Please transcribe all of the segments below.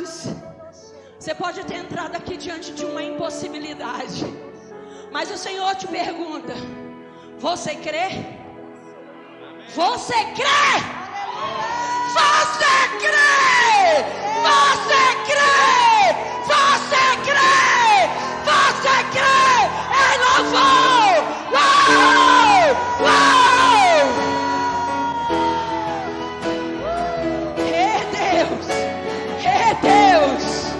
queridos, você pode ter entrado aqui diante de uma impossibilidade, mas o Senhor te pergunta: você crê? Você crê? Você crê? Você crê? Você crê? Você crê? Ele louvou! Uau! Uau! Deus!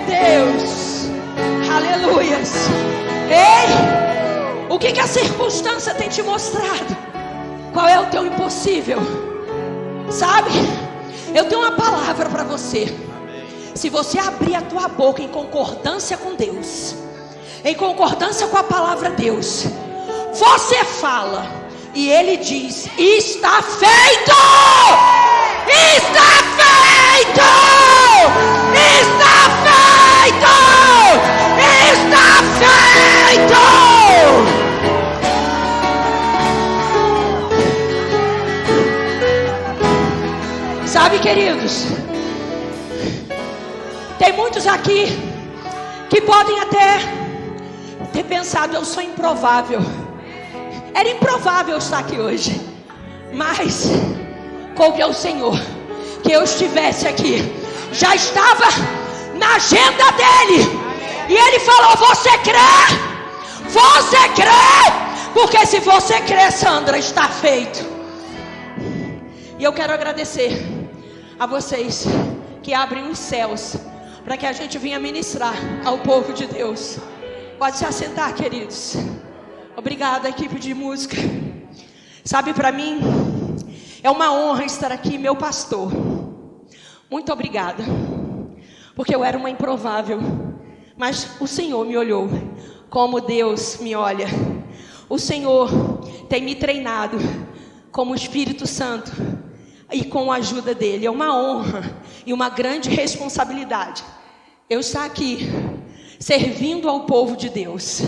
Deus! Aleluias! Ei! O que a circunstância tem te mostrado? Qual é o teu impossível? Sabe? Eu tenho uma palavra para você. Se você abrir a tua boca em concordância com Deus, em concordância com a palavra de Deus, você fala e Ele diz: está feito! Está feito! Está feito! Está feito! Sabe, queridos, tem muitos aqui que podem até ter pensado: eu sou improvável. Era improvável estar aqui hoje, mas coube ao Senhor que eu estivesse aqui. Já estava na agenda dele, e ele falou: você crê? Você crê? Porque se você crê, Sandra, está feito. E eu quero agradecer a vocês que abrem os céus para que a gente venha ministrar ao povo de Deus. Pode se assentar, queridos. Obrigada, equipe de música. Sabe, para mim é uma honra estar aqui, meu pastor. Muito obrigada, porque eu era uma improvável, mas o Senhor me olhou como Deus me olha. O Senhor tem me treinado como o Espírito Santo, e com a ajuda dele. É uma honra e uma grande responsabilidade eu estar aqui servindo ao povo de Deus.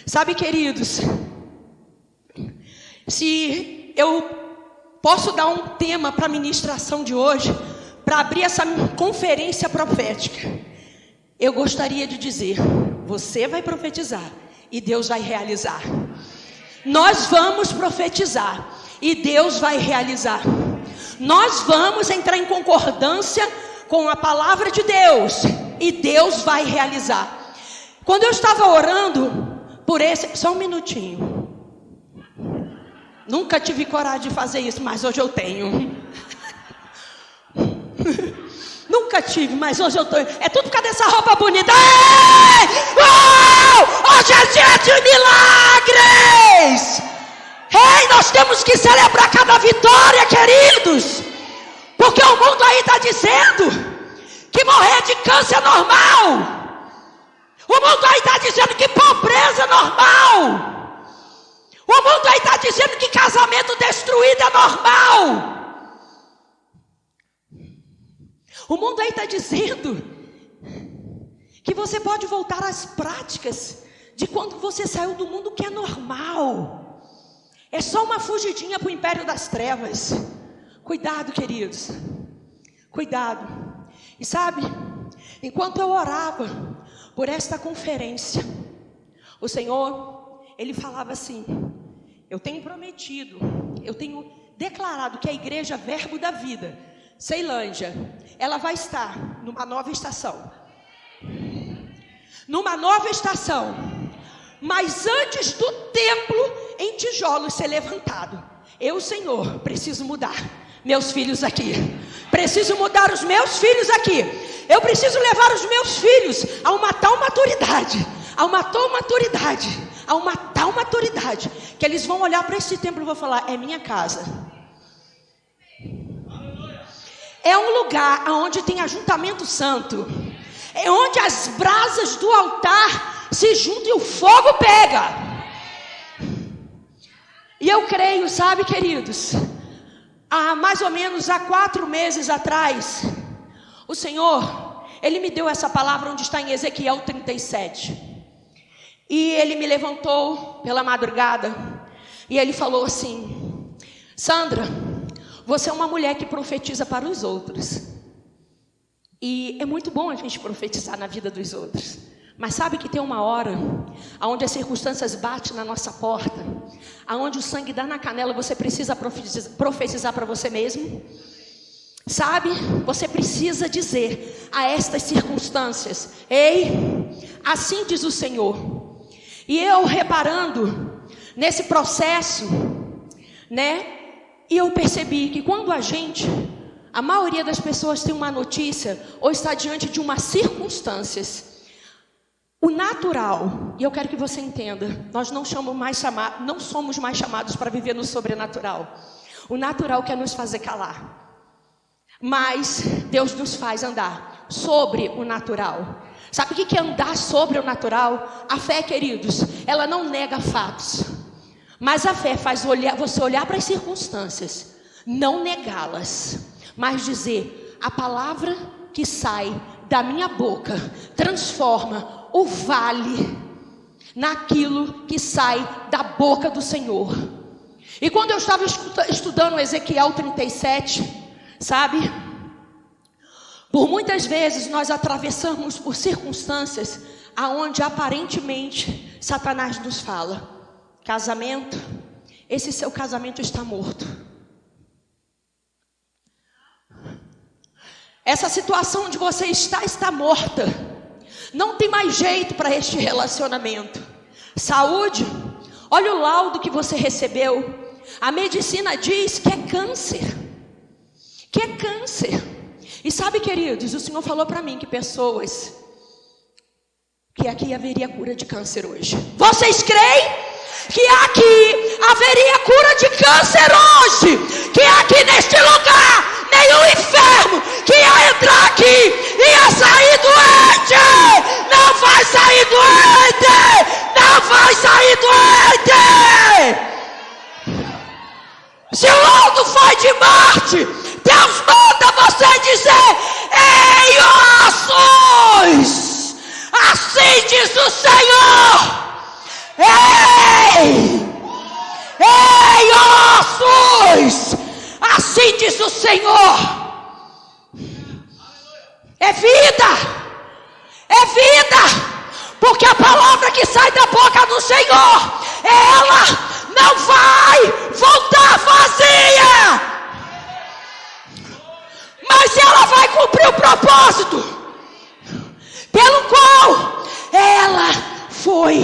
Sabe, queridos, se eu posso dar um tema para a ministração de hoje, para abrir essa conferência profética, eu gostaria de dizer: você vai profetizar e Deus vai realizar. Nós vamos profetizar e Deus vai realizar. Nós vamos entrar em concordância com a palavra de Deus e Deus vai realizar. Quando eu estava orando por esse... Só um minutinho. Nunca tive coragem de fazer isso, mas hoje eu tenho. Nunca tive, mas hoje eu tenho. É tudo por causa dessa roupa bonita. Ei! Oh! Hoje é dia de milagres! Ei, nós temos que celebrar cada vitória, queridos, porque o mundo aí está dizendo que morrer de câncer é normal. O mundo aí está dizendo que pobreza é normal. O mundo aí está dizendo que casamento destruído é normal. O mundo aí está dizendo que você pode voltar às práticas de quando você saiu do mundo, que é normal. É só uma fugidinha para o império das trevas. Cuidado, queridos. Cuidado. E sabe, enquanto eu orava por esta conferência, o Senhor, Ele falava assim: eu tenho prometido, eu tenho declarado que a igreja Verbo da Vida, Ceilândia, ela vai estar numa nova estação. Numa nova estação. Mas antes do templo em tijolos ser levantado, eu, Senhor, preciso mudar meus filhos aqui. Preciso mudar os meus filhos aqui. Eu preciso levar os meus filhos a uma tal maturidade, a uma tal maturidade, que eles vão olhar para esse templo e vão falar: é minha casa. É um lugar onde tem ajuntamento santo. É onde as brasas do altar se juntam e o fogo pega. E eu creio, sabe, queridos, há mais ou menos 4 meses atrás, o Senhor, Ele me deu essa palavra onde está em Ezequiel 37. E Ele me levantou pela madrugada e Ele falou assim: Sandra, você é uma mulher que profetiza para os outros. E é muito bom a gente profetizar na vida dos outros. Mas sabe que tem uma hora onde as circunstâncias batem na nossa porta, aonde o sangue dá na canela, você precisa profetizar para você mesmo? Sabe? Você precisa dizer a estas circunstâncias: ei, assim diz o Senhor. E eu reparando nesse processo, né? E eu percebi que quando a maioria das pessoas tem uma notícia ou está diante de umas circunstâncias, o natural, e eu quero que você entenda, nós não somos mais chamados para viver no sobrenatural. O natural quer nos fazer calar, mas Deus nos faz andar sobre o natural. Sabe o que é andar sobre o natural? A fé, queridos, ela não nega fatos, mas a fé faz você olhar para as circunstâncias, não negá-las, mas dizer: a palavra que sai da minha boca transforma o vale naquilo que sai da boca do Senhor. E quando eu estava estudando Ezequiel 37, sabe? Por muitas vezes nós atravessamos por circunstâncias aonde aparentemente Satanás nos fala: casamento, esse seu casamento está morto. Essa situação onde você está morta. Não tem mais jeito para este relacionamento. Saúde, olha o laudo que você recebeu. A medicina diz que é câncer. Que é câncer. E sabe, queridos, o Senhor falou para mim que aqui haveria cura de câncer hoje. Vocês creem que aqui haveria cura de câncer hoje? Que aqui neste lugar nenhum enfermo que ia entrar aqui ia sair doente? Não vai sair doente! Não vai sair doente! Se o laudo foi de morte, Deus manda você dizer: ei, ossos, assim diz o Senhor. Ei, ossos, assim diz o Senhor. É vida, porque a palavra que sai da boca do Senhor, ela não vai voltar vazia, mas ela vai cumprir o propósito pelo qual ela foi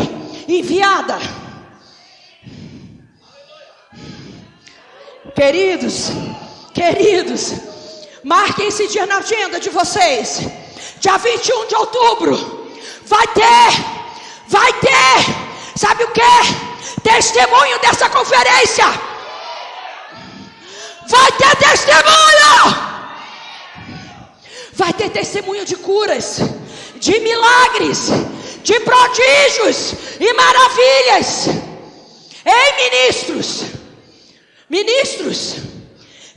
enviada. Queridos, marquem esse dia na agenda de vocês. Dia 21 de outubro vai ter, sabe o que? Testemunho dessa conferência. Vai ter testemunho. Vai ter testemunho de curas, de milagres, de prodígios e maravilhas. Ei, ministros,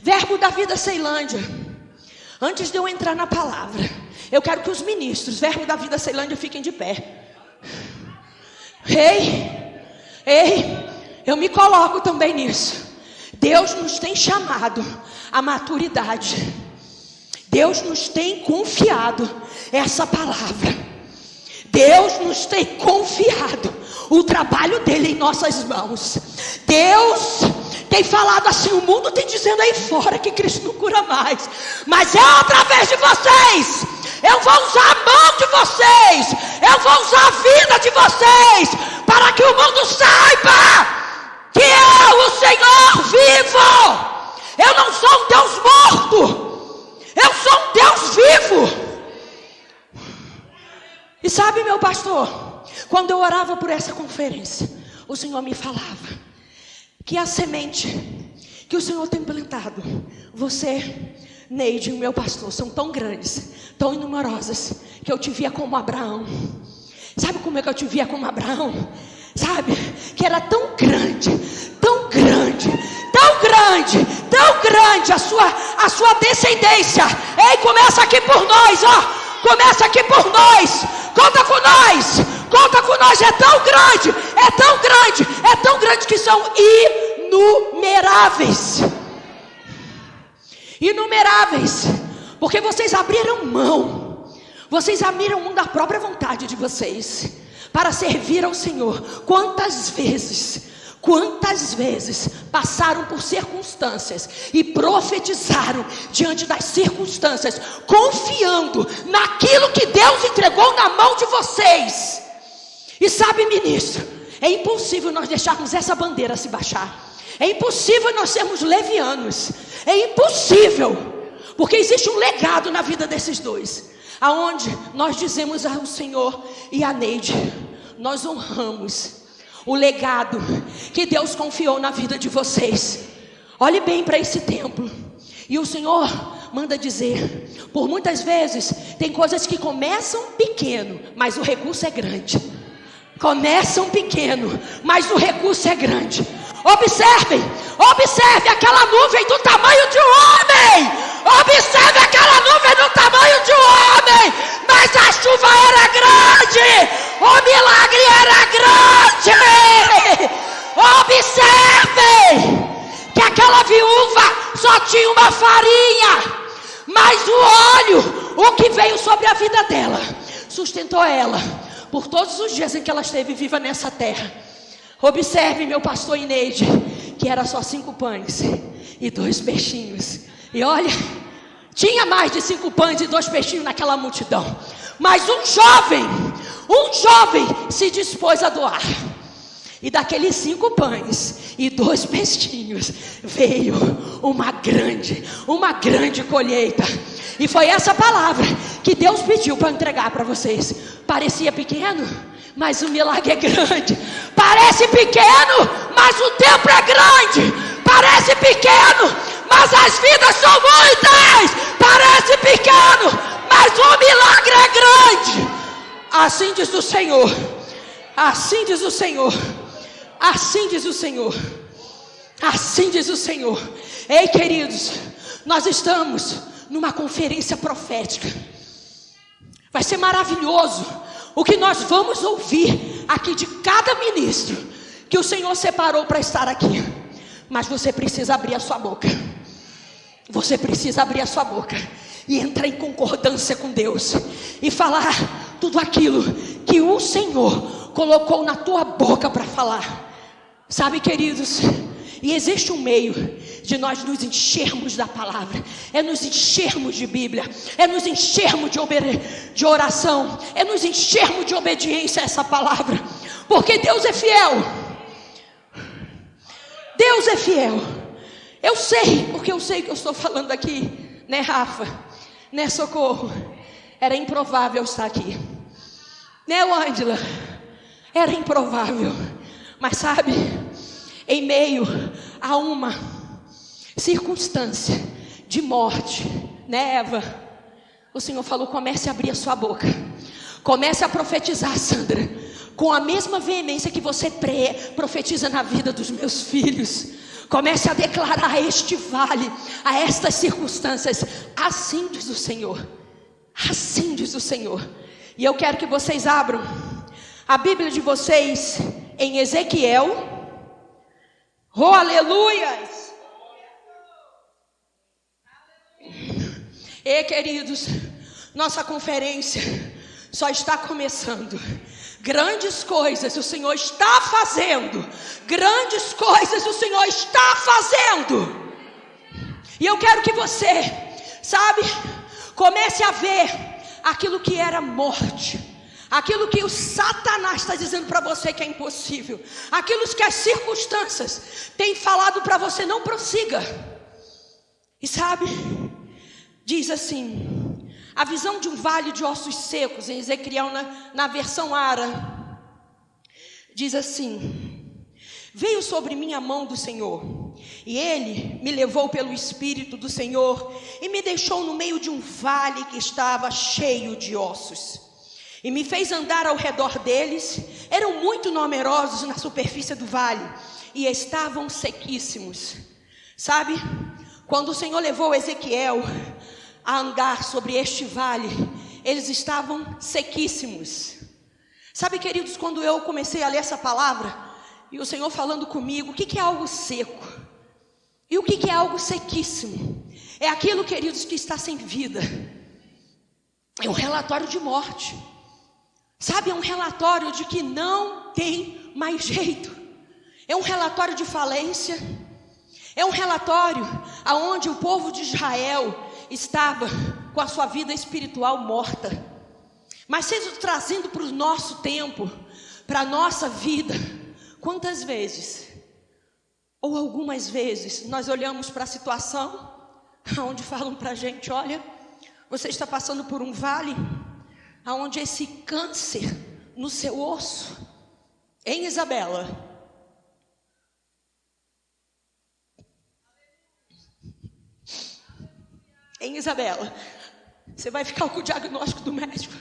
Verbo da Vida Ceilândia, antes de eu entrar na palavra, eu quero que os ministros, Verbo da Vida Ceilândia, fiquem de pé. Ei, eu me coloco também nisso. Deus nos tem chamado à maturidade. Deus nos tem confiado essa palavra. Deus nos tem confiado o trabalho dele em nossas mãos. Deus tem falado assim: o mundo tem dizendo aí fora que Cristo não cura mais, mas é através de vocês. Eu vou usar a mão de vocês, eu vou usar a vida de vocês, para que o mundo saiba que eu, o Senhor, vivo. Eu não sou um Deus morto, eu sou um Deus vivo. E sabe, meu pastor, quando eu orava por essa conferência, o Senhor me falava que a semente que o Senhor tem plantado, você, Neide, o meu pastor, são tão grandes, tão numerosas, que eu te via como Abraão. Sabe como é que eu te via como Abraão? Sabe, que era tão grande a sua descendência. Ei, começa aqui por nós, ó. Começa aqui por nós. Conta com nós. É tão grande que são inumeráveis. porque vocês abriram mão da própria vontade de vocês, para servir ao Senhor. Quantas vezes passaram por circunstâncias e profetizaram diante das circunstâncias, confiando naquilo que Deus entregou na mão de vocês. E sabe, ministro, é impossível nós deixarmos essa bandeira se baixar. É impossível nós sermos levianos. É impossível, porque existe um legado na vida desses dois, aonde nós dizemos ao Senhor e a Neide, nós honramos o legado que Deus confiou na vida de vocês. Olhe bem para esse templo. E o Senhor manda dizer, por muitas vezes tem coisas que começam pequeno, mas o recurso é grande. Começam pequeno, mas o recurso é grande. Observe aquela nuvem do tamanho de um homem. Observe aquela nuvem do tamanho de um homem. Mas a chuva era grande, o milagre era grande. Observe que aquela viúva só tinha uma farinha, mas o óleo, o que veio sobre a vida dela, sustentou ela por todos os dias em que ela esteve viva nessa terra. Observe, meu pastor Ineide, que era só 5 pães e 2 peixinhos. E olha, tinha mais de 5 pães e 2 peixinhos naquela multidão, mas um jovem se dispôs a doar. E daqueles 5 pães e 2 peixinhos veio uma grande colheita. E foi essa palavra que Deus pediu para entregar para vocês. Parecia pequeno, mas o milagre é grande. Parece pequeno, mas o tempo é grande. Parece pequeno, mas as vidas são muitas. Parece pequeno, mas o milagre é grande. Assim diz o Senhor. Assim diz o Senhor. Assim diz o Senhor. Assim diz o Senhor. Ei, queridos, nós estamos numa conferência profética. Vai ser maravilhoso o que nós vamos ouvir aqui de cada ministro que o Senhor separou para estar aqui. Mas você precisa abrir a sua boca. Você precisa abrir a sua boca e entrar em concordância com Deus e falar tudo aquilo que o Senhor colocou na tua boca para falar. Sabe, queridos, e existe um meio de nós nos enchermos da palavra, é nos enchermos de Bíblia, é nos enchermos de oração, é nos enchermos de obediência a essa palavra, porque Deus é fiel. Deus é fiel. Eu sei, porque eu sei que eu estou falando aqui, né, Rafa, né, Socorro? Era improvável estar aqui, né, Ângela? Era improvável. Mas sabe, em meio a uma circunstância de morte, né, Eva? O Senhor falou: comece a abrir a sua boca, comece a profetizar, Sandra, com a mesma veemência que você profetiza na vida dos meus filhos. Comece a declarar a este vale, a estas circunstâncias. Assim diz o Senhor. Assim diz o Senhor. E eu quero que vocês abram a Bíblia de vocês em Ezequiel. Oh, aleluias! E queridos, nossa conferência só está começando. Grandes coisas o Senhor está fazendo. Grandes coisas o Senhor está fazendo. E eu quero que você, sabe, comece a ver aquilo que era morte, aquilo que o Satanás está dizendo para você que é impossível, aquilo que as circunstâncias têm falado para você: não prossiga. E sabe, diz assim, a visão de um vale de ossos secos, em Ezequiel, na versão Ara, diz assim: veio sobre mim a mão do Senhor, e Ele me levou pelo Espírito do Senhor, e me deixou no meio de um vale que estava cheio de ossos, e me fez andar ao redor deles. Eram muito numerosos na superfície do vale, e estavam sequíssimos. Sabe, quando o Senhor levou Ezequiel a andar sobre este vale, eles estavam sequíssimos. Sabe, queridos, quando eu comecei a ler essa palavra, e o Senhor falando comigo, o que é algo seco? E o que é algo sequíssimo? É aquilo, queridos, que está sem vida. É um relatório de morte. Sabe, é um relatório de que não tem mais jeito. É um relatório de falência. É um relatório aonde o povo de Israel estava com a sua vida espiritual morta. Mas sendo trazendo para o nosso tempo, para a nossa vida, quantas vezes, ou algumas vezes, nós olhamos para a situação onde falam para a gente: olha, você está passando por um vale onde esse câncer no seu osso, em Isabela, você vai ficar com o diagnóstico do médico,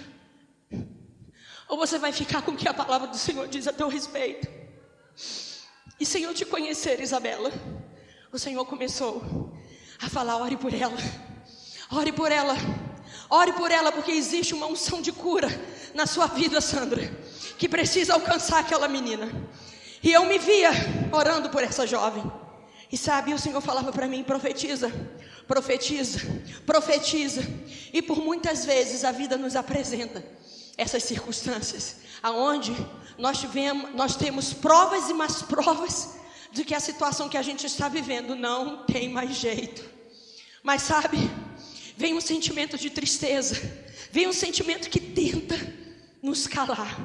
ou você vai ficar com o que a palavra do Senhor diz a teu respeito? E sem eu te conhecer, Isabela, o Senhor começou a falar: ore por ela, ore por ela, ore por ela, porque existe uma unção de cura na sua vida, Sandra, que precisa alcançar aquela menina. E eu me via orando por essa jovem. E sabe, o Senhor falava para mim: profetiza, profetiza, profetiza. E por muitas vezes a vida nos apresenta essas circunstâncias, aonde nós temos provas e mais provas de que a situação que a gente está vivendo não tem mais jeito. Mas sabe, vem um sentimento de tristeza, vem um sentimento que tenta nos calar.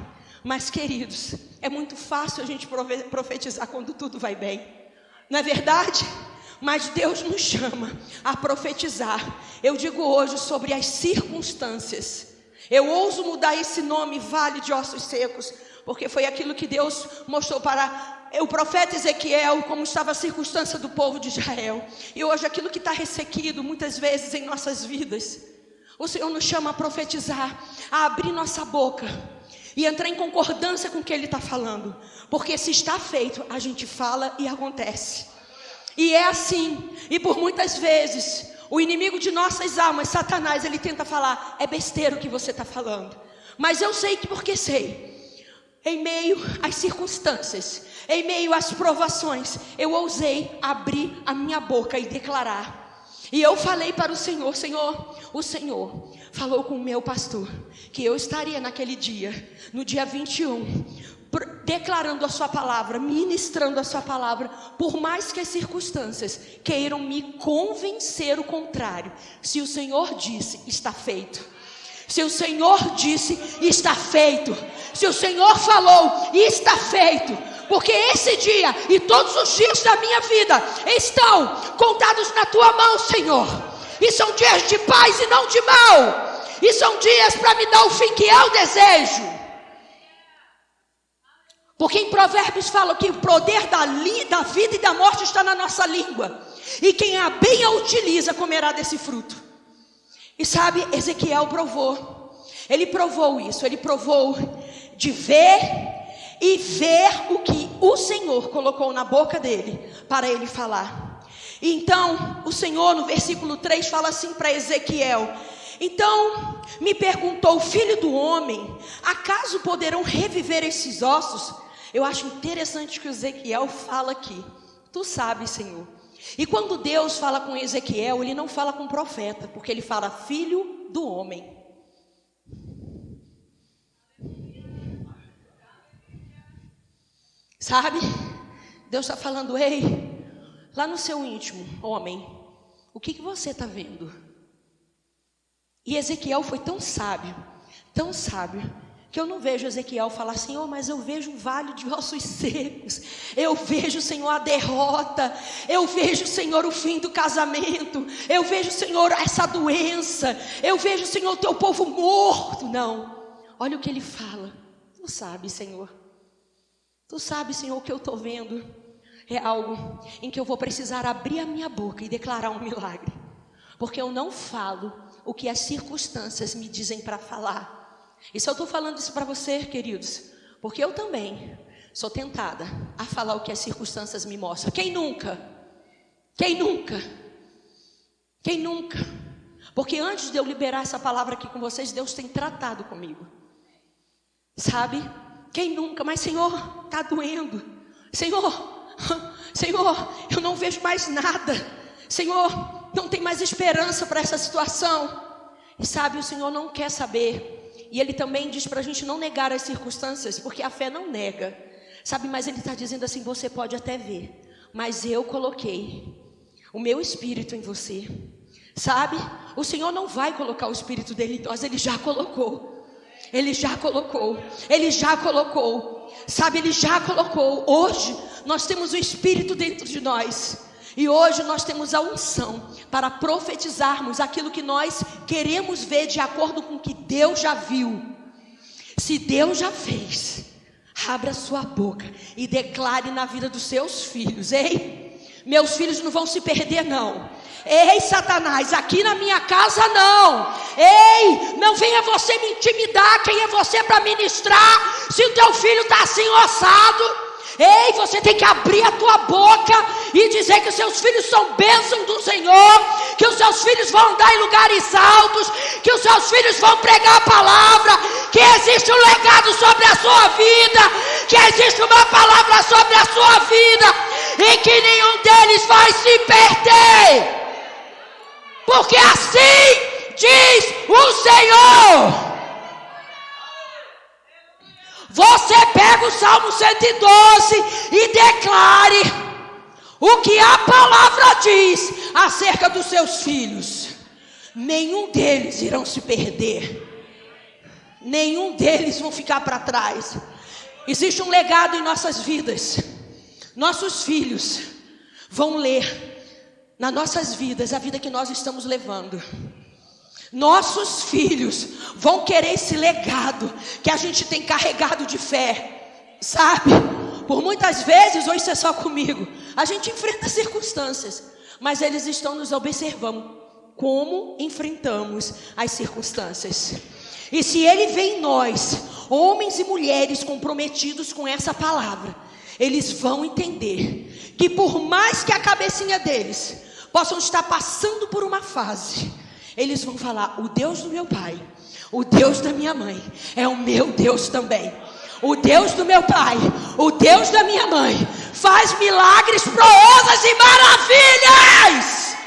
Mas queridos, é muito fácil a gente profetizar quando tudo vai bem, não é verdade? Mas Deus nos chama a profetizar. Eu digo hoje sobre as circunstâncias. Eu ouso mudar esse nome, Vale de Ossos Secos, porque foi aquilo que Deus mostrou para o profeta Ezequiel, como estava a circunstância do povo de Israel. E hoje aquilo que está ressequido muitas vezes em nossas vidas, o Senhor nos chama a profetizar, a abrir nossa boca e entrar em concordância com o que Ele está falando. Porque se está feito, a gente fala e acontece. E é assim. E por muitas vezes o inimigo de nossas almas, Satanás, ele tenta falar: é besteira o que você está falando. Mas eu sei que, porque sei, em meio às circunstâncias, em meio às provações, eu ousei abrir a minha boca e declarar. E eu falei para o Senhor: Senhor, o Senhor falou com o meu pastor que eu estaria naquele dia, no dia 21, declarando a sua palavra, ministrando a sua palavra, por mais que as circunstâncias queiram me convencer o contrário. Se o Senhor disse, está feito. Se o Senhor disse, está feito. Se o Senhor falou, está feito. Porque esse dia e todos os dias da minha vida estão contados na tua mão, Senhor. E são dias de paz e não de mal. E são dias para me dar o fim que eu desejo. Porque em Provérbios fala que o poder da vida e da morte está na nossa língua. E quem a bem a utiliza comerá desse fruto. E sabe, Ezequiel provou. Ele provou isso. Ele provou de ver e ver o que o Senhor colocou na boca dele para ele falar. E então o Senhor no versículo 3 fala assim para Ezequiel: então me perguntou: filho do homem, acaso poderão reviver esses ossos? Eu acho interessante que o Ezequiel fala aqui: tu sabes, Senhor. E quando Deus fala com Ezequiel, ele não fala com o profeta, porque ele fala filho do homem. Sabe? Deus está falando: ei, lá no seu íntimo, homem, o que você está vendo? E Ezequiel foi tão sábio, que eu não vejo Ezequiel falar: Senhor, mas eu vejo um vale de ossos secos. Eu vejo, Senhor, a derrota. Eu vejo, Senhor, o fim do casamento. Eu vejo, Senhor, essa doença. Eu vejo, Senhor, o teu povo morto. Não, olha o que ele fala: tu sabe, Senhor. Tu sabe, Senhor, o que eu estou vendo é algo em que eu vou precisar abrir a minha boca e declarar um milagre. Porque eu não falo o que as circunstâncias me dizem para falar. E se eu estou falando isso para você, queridos, porque eu também sou tentada a falar o que as circunstâncias me mostram. Quem nunca? Quem nunca? Quem nunca? Porque antes de eu liberar essa palavra aqui com vocês, Deus tem tratado comigo. Sabe? Quem nunca? Mas Senhor, está doendo. Senhor, Senhor, eu não vejo mais nada. Senhor, não tem mais esperança para essa situação. E sabe, o Senhor não quer saber. E Ele também diz para a gente não negar as circunstâncias, porque a fé não nega. Sabe, mas Ele está dizendo assim, você pode até ver, mas eu coloquei o meu espírito em você. Sabe, o Senhor não vai colocar o espírito dele em nós, Ele já colocou. Ele já colocou, Ele já colocou. Sabe, Ele já colocou. Hoje nós temos o Espírito dentro de nós. E hoje nós temos a unção para profetizarmos aquilo que nós queremos ver de acordo com o que Deus já viu. Se Deus já fez, abra a sua boca e declare na vida dos seus filhos. Ei, meus filhos não vão se perder não. Ei, Satanás, aqui na minha casa não. Ei, não venha você me intimidar. Quem é você para ministrar se o teu filho está assim ossado? Ei, você tem que abrir a tua boca e dizer que os seus filhos são bênção do Senhor, que os seus filhos vão andar em lugares altos, que os seus filhos vão pregar a palavra, que existe um legado sobre a sua vida, que existe uma palavra sobre a sua vida e que nenhum deles vai se perder. Porque assim diz o Senhor. Você pega o Salmo 112 e declare o que a palavra diz acerca dos seus filhos. Nenhum deles irão se perder. Nenhum deles vão ficar para trás. Existe um legado em nossas vidas. Nossos filhos vão ler nas nossas vidas a vida que nós estamos levando. Nossos filhos vão querer esse legado que a gente tem carregado de fé, sabe? Por muitas vezes, ou isso é só comigo, a gente enfrenta circunstâncias, mas eles estão nos observando como enfrentamos as circunstâncias. E se Ele vê em nós, homens e mulheres comprometidos com essa palavra, eles vão entender que por mais que a cabecinha deles possam estar passando por uma fase, eles vão falar, o Deus do meu pai, o Deus da minha mãe, é o meu Deus também. O Deus do meu pai, o Deus da minha mãe, faz milagres, proezas e maravilhas.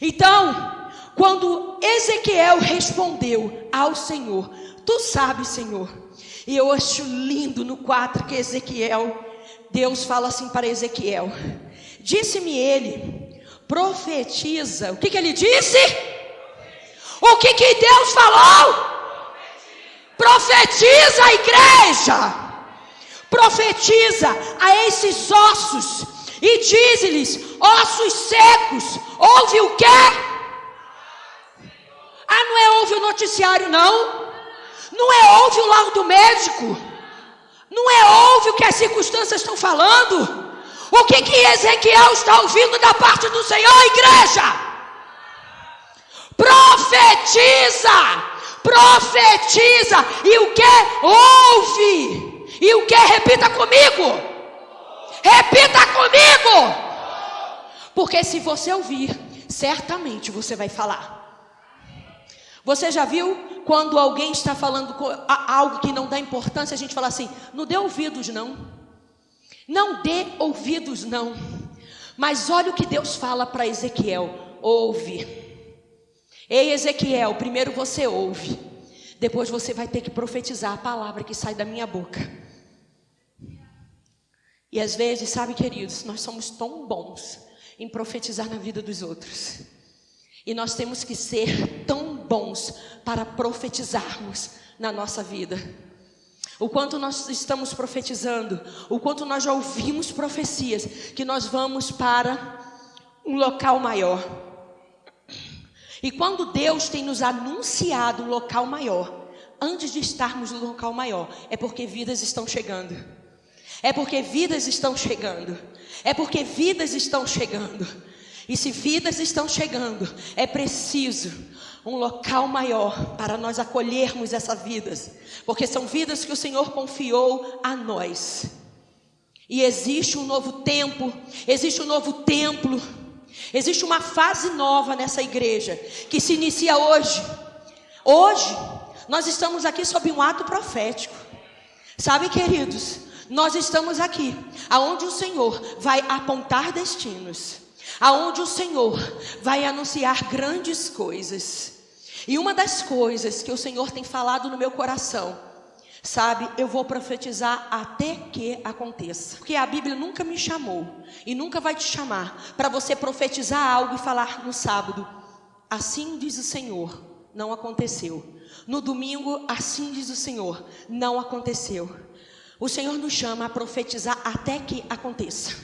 Então, quando Ezequiel respondeu ao Senhor, tu sabes, Senhor, e eu acho lindo no 4 que Deus fala assim para Ezequiel, disse-me ele, profetiza. O que ele disse? O que Deus falou? Profetiza a igreja. Profetiza a esses ossos e diz-lhes, ossos secos, ouve o quê? Ah, não é ouve o noticiário não? Não é ouve o laudo médico? Não é ouve o que as circunstâncias estão falando? O que Ezequiel está ouvindo da parte do Senhor, igreja? Profetiza! Profetiza! E o que? Ouve! E o que? Repita comigo! Repita comigo! Porque se você ouvir, certamente você vai falar. Você já viu quando alguém está falando algo que não dá importância, a gente fala assim, não dê ouvidos não. Não dê ouvidos não. Mas olha o que Deus fala para Ezequiel, ouve. Ei Ezequiel, primeiro você ouve, depois você vai ter que profetizar a palavra que sai da minha boca. E às vezes, sabe queridos, nós somos tão bons em profetizar na vida dos outros. E nós temos que ser tão bons para profetizarmos na nossa vida. O quanto nós estamos profetizando, o quanto nós já ouvimos profecias, que nós vamos para um local maior. E quando Deus tem nos anunciado um local maior, antes de estarmos no local maior, é porque vidas estão chegando. É porque vidas estão chegando. É porque vidas estão chegando. E se vidas estão chegando, é preciso um local maior para nós acolhermos essas vidas, porque são vidas que o Senhor confiou a nós. E existe um novo tempo, existe um novo templo, existe uma fase nova nessa igreja, que se inicia hoje. Hoje, nós estamos aqui sob um ato profético. Sabe queridos, Nós estamos aqui, aonde o Senhor vai apontar destinos, aonde o Senhor vai anunciar grandes coisas. E uma das coisas que o Senhor tem falado no meu coração, sabe, eu vou profetizar até que aconteça. Porque a Bíblia nunca me chamou e nunca vai te chamar para você profetizar algo e falar no sábado: assim diz o Senhor, não aconteceu. No domingo, assim diz o Senhor, não aconteceu. O Senhor nos chama a profetizar até que aconteça.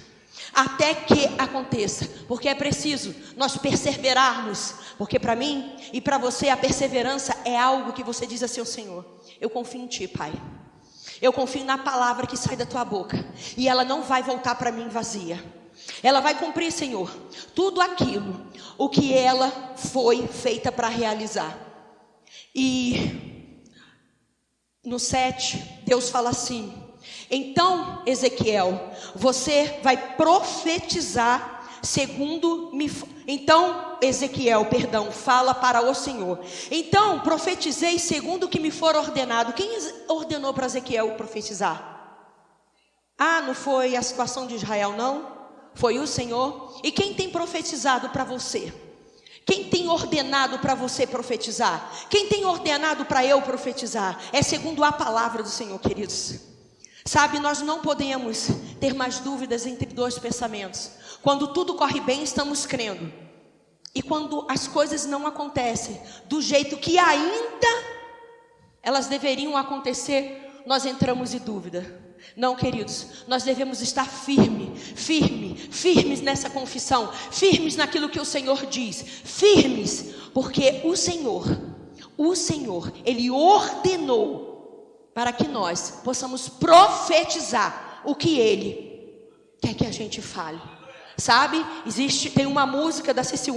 Até que aconteça, porque é preciso nós perseverarmos, porque para mim e para você a perseverança é algo que você diz assim ao Senhor: eu confio em Ti, Pai, eu confio na palavra que sai da Tua boca, e ela não vai voltar para mim vazia, ela vai cumprir, Senhor, tudo aquilo, o que ela foi feita para realizar. E no 7, Deus fala assim: então, Ezequiel, você vai profetizar segundo me... Então, Ezequiel, fala para o Senhor: então, profetizei segundo o que me for ordenado. Quem ordenou para Ezequiel profetizar? Ah, não foi a situação de Israel, não? Foi o Senhor. E quem tem profetizado para você? Quem tem ordenado para você profetizar? Quem tem ordenado para eu profetizar? É segundo a palavra do Senhor, queridos. Sabe, nós não podemos ter mais dúvidas entre dois pensamentos. Quando tudo corre bem, estamos crendo. E quando as coisas não acontecem do jeito que ainda elas deveriam acontecer, nós entramos em dúvida. Não, queridos, nós devemos estar firmes nessa confissão, firmes naquilo que o Senhor diz, firmes, porque o Senhor, Ele ordenou para que nós possamos profetizar o que Ele quer que a gente fale. Sabe, tem uma música da Cecil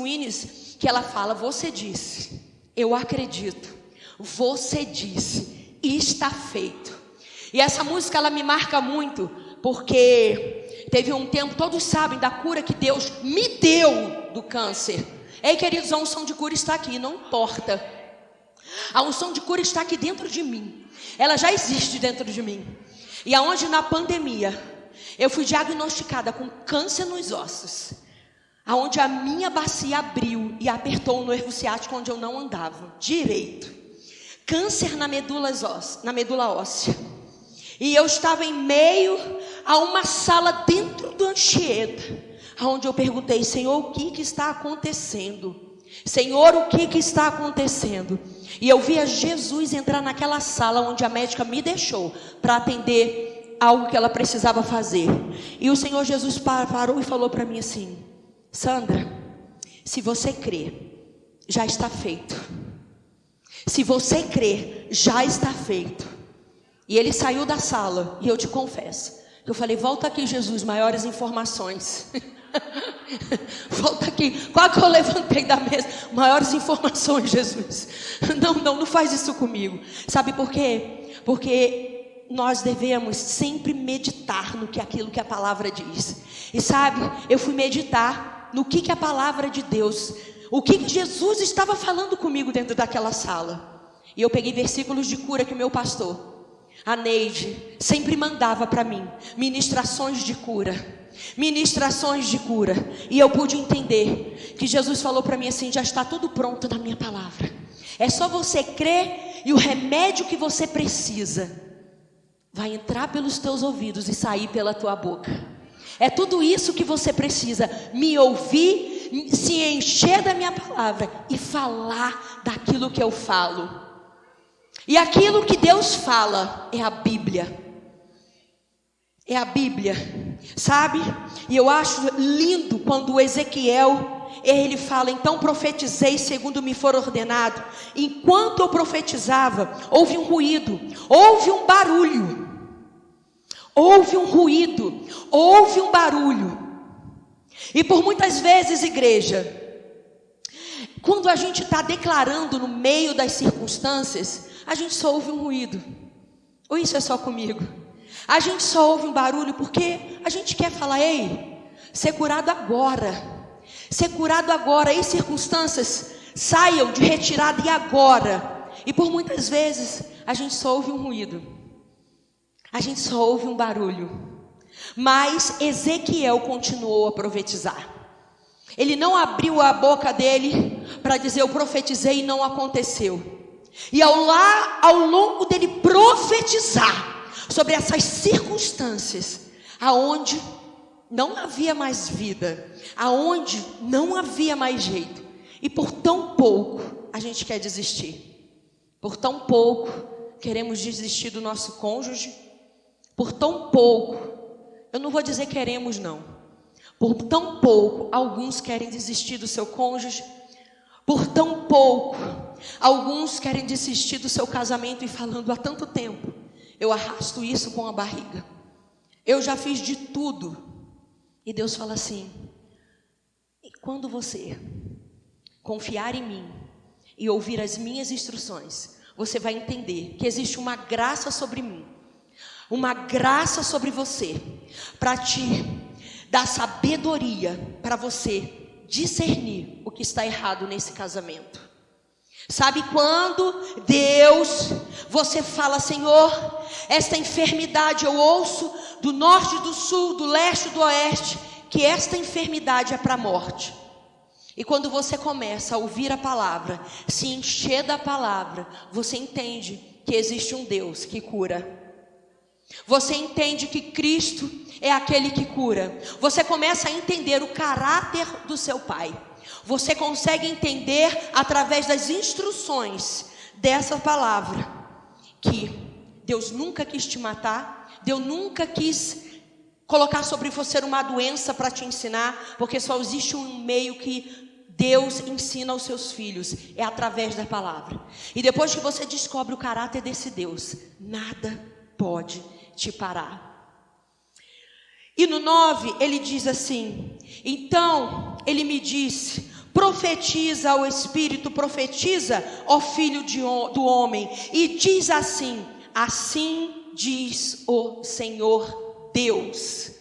Winans que ela fala: você disse, eu acredito, você disse, e está feito. E essa música ela me marca muito, porque teve um tempo, todos sabem da cura que Deus me deu do câncer. Ei, queridos, a unção de cura está aqui, não importa. A unção de cura está aqui dentro de mim. Ela já existe dentro de mim. E aonde na pandemia eu fui diagnosticada com câncer nos ossos, aonde a minha bacia abriu e apertou o nervo ciático onde eu não andava direito. Câncer na medula óssea. E eu estava em meio a uma sala dentro do Anchieta, aonde eu perguntei: Senhor, o que está acontecendo? Senhor, o que está acontecendo? E eu via Jesus entrar naquela sala onde a médica me deixou para atender algo que ela precisava fazer. E o Senhor Jesus parou e falou para mim assim: Sandra, se você crer, já está feito. Se você crer, já está feito. E ele saiu da sala, e eu te confesso, eu falei: volta aqui, Jesus, maiores informações. Volta aqui. Qual que eu levantei da mesa? Maiores informações, Jesus. Não faz isso comigo. Sabe por quê? Porque nós devemos sempre meditar no que aquilo que a palavra diz. E sabe, eu fui meditar no que a palavra de Deus, o que Jesus estava falando comigo dentro daquela sala. E eu peguei versículos de cura que o meu pastor, a Neide, sempre mandava para mim, ministrações de cura. E eu pude entender que Jesus falou para mim assim: já está tudo pronto na minha palavra. É só você crer, e o remédio que você precisa vai entrar pelos teus ouvidos e sair pela tua boca. É tudo isso que você precisa: me ouvir, se encher da minha palavra e falar daquilo que eu falo. E aquilo que Deus fala é a Bíblia. É a Bíblia, sabe? E eu acho lindo quando Ezequiel, ele fala: então profetizei segundo me for ordenado. Enquanto eu profetizava, houve um ruído, houve um barulho. Houve um ruído, houve um barulho. E por muitas vezes, igreja, quando a gente está declarando no meio das circunstâncias, a gente só ouve um ruído. Ou isso é só comigo? A gente só ouve um barulho porque a gente quer falar: ei, ser curado agora. Ser curado agora. E circunstâncias saiam de retirada e agora. E por muitas vezes a gente só ouve um ruído. a gente só ouve um barulho. Mas Ezequiel continuou a profetizar. Ele não abriu a boca dele para dizer: eu profetizei e não aconteceu. E ao longo dele profetizar sobre essas circunstâncias, aonde não havia mais vida, aonde não havia mais jeito, e por tão pouco a gente quer desistir, por tão pouco queremos desistir do nosso cônjuge, por tão pouco, eu não vou dizer queremos não, por tão pouco alguns querem desistir do seu cônjuge, por tão pouco alguns querem desistir do seu casamento e falando: há tanto tempo eu arrasto isso com a barriga, eu já fiz de tudo. E Deus fala assim: e quando você confiar em mim e ouvir as minhas instruções, você vai entender que existe uma graça sobre mim, uma graça sobre você, para te dar sabedoria, para você discernir o que está errado nesse casamento. Sabe quando Deus, você fala: Senhor, esta enfermidade, eu ouço do norte, do sul, do leste, do oeste, que esta enfermidade é para a morte. E quando você começa a ouvir a palavra, se encher da palavra, você entende que existe um Deus que cura. Você entende que Cristo é aquele que cura. Você começa a entender o caráter do seu Pai. Você consegue entender através das instruções dessa palavra que Deus nunca quis te matar, Deus nunca quis colocar sobre você uma doença para te ensinar, porque só existe um meio que Deus ensina aos seus filhos, é através da palavra. E depois que você descobre o caráter desse Deus, nada pode te parar. E no 9 ele diz assim: então ele me disse: profetiza ao Espírito, profetiza, ó filho do homem, e diz assim: assim diz o Senhor Deus.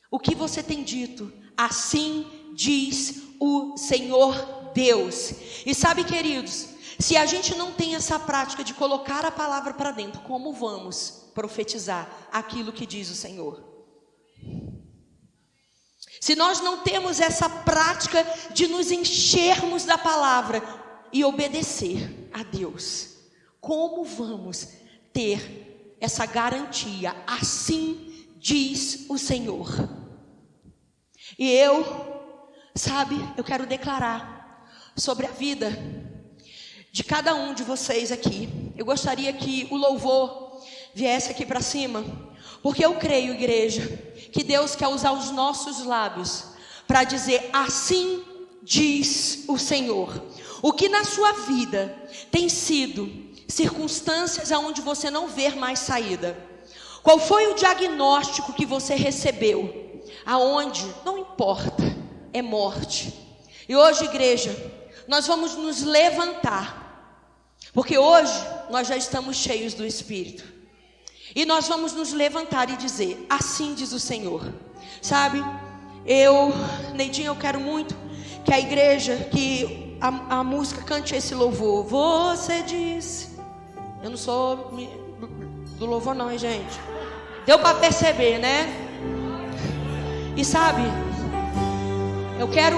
O que você tem dito? Assim diz o Senhor Deus. E sabe, queridos, se a gente não tem essa prática de colocar a palavra para dentro, como vamos profetizar aquilo que diz o Senhor? Se nós não temos essa prática de nos enchermos da palavra e obedecer a Deus, como vamos ter essa garantia? Assim diz o Senhor. E eu quero declarar sobre a vida de cada um de vocês aqui. Eu gostaria que o louvor viesse aqui para cima, porque eu creio, igreja, que Deus quer usar os nossos lábios para dizer: assim diz o Senhor. O que na sua vida tem sido circunstâncias aonde você não vê mais saída? Qual foi o diagnóstico que você recebeu? Aonde, não importa, é morte. E hoje, igreja, nós vamos nos levantar, porque hoje nós já estamos cheios do Espírito. E nós vamos nos levantar e dizer: assim diz o Senhor. Sabe, Neidinho, eu quero muito que a igreja, que a música cante esse louvor. Você disse. Eu não sou do louvor não, hein, gente? Deu para perceber, né? E sabe, eu quero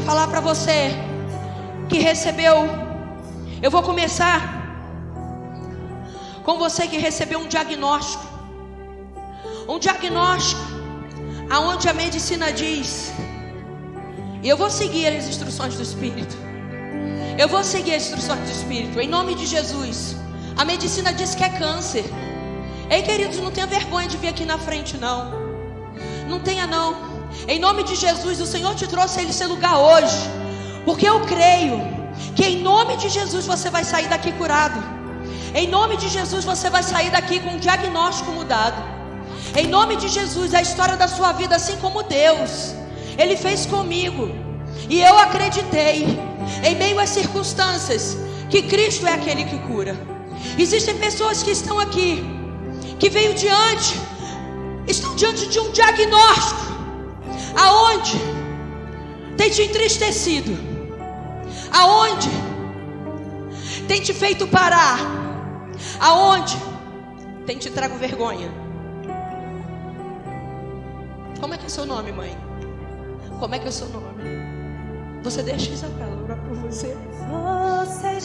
falar para você que recebeu. Eu vou começar com você que recebeu um diagnóstico aonde a medicina diz, e eu vou seguir as instruções do Espírito, em nome de Jesus. A medicina diz que é câncer. Ei, queridos, não tenha vergonha de vir aqui na frente, não tenha não. Em nome de Jesus, o Senhor te trouxe a esse lugar hoje, porque eu creio que em nome de Jesus você vai sair daqui curado. Em nome de Jesus você vai sair daqui com um diagnóstico mudado. Em nome de Jesus, a história da sua vida, assim como Deus, Ele fez comigo, e eu acreditei, em meio às circunstâncias, que Cristo é aquele que cura. Existem pessoas que estão aqui, que estão diante de um diagnóstico, aonde tem te entristecido, aonde tem te feito parar, aonde Tem te trago vergonha. Como é que é seu nome, mãe? Como é que é o seu nome? Você deixa Isabela orar por você. Você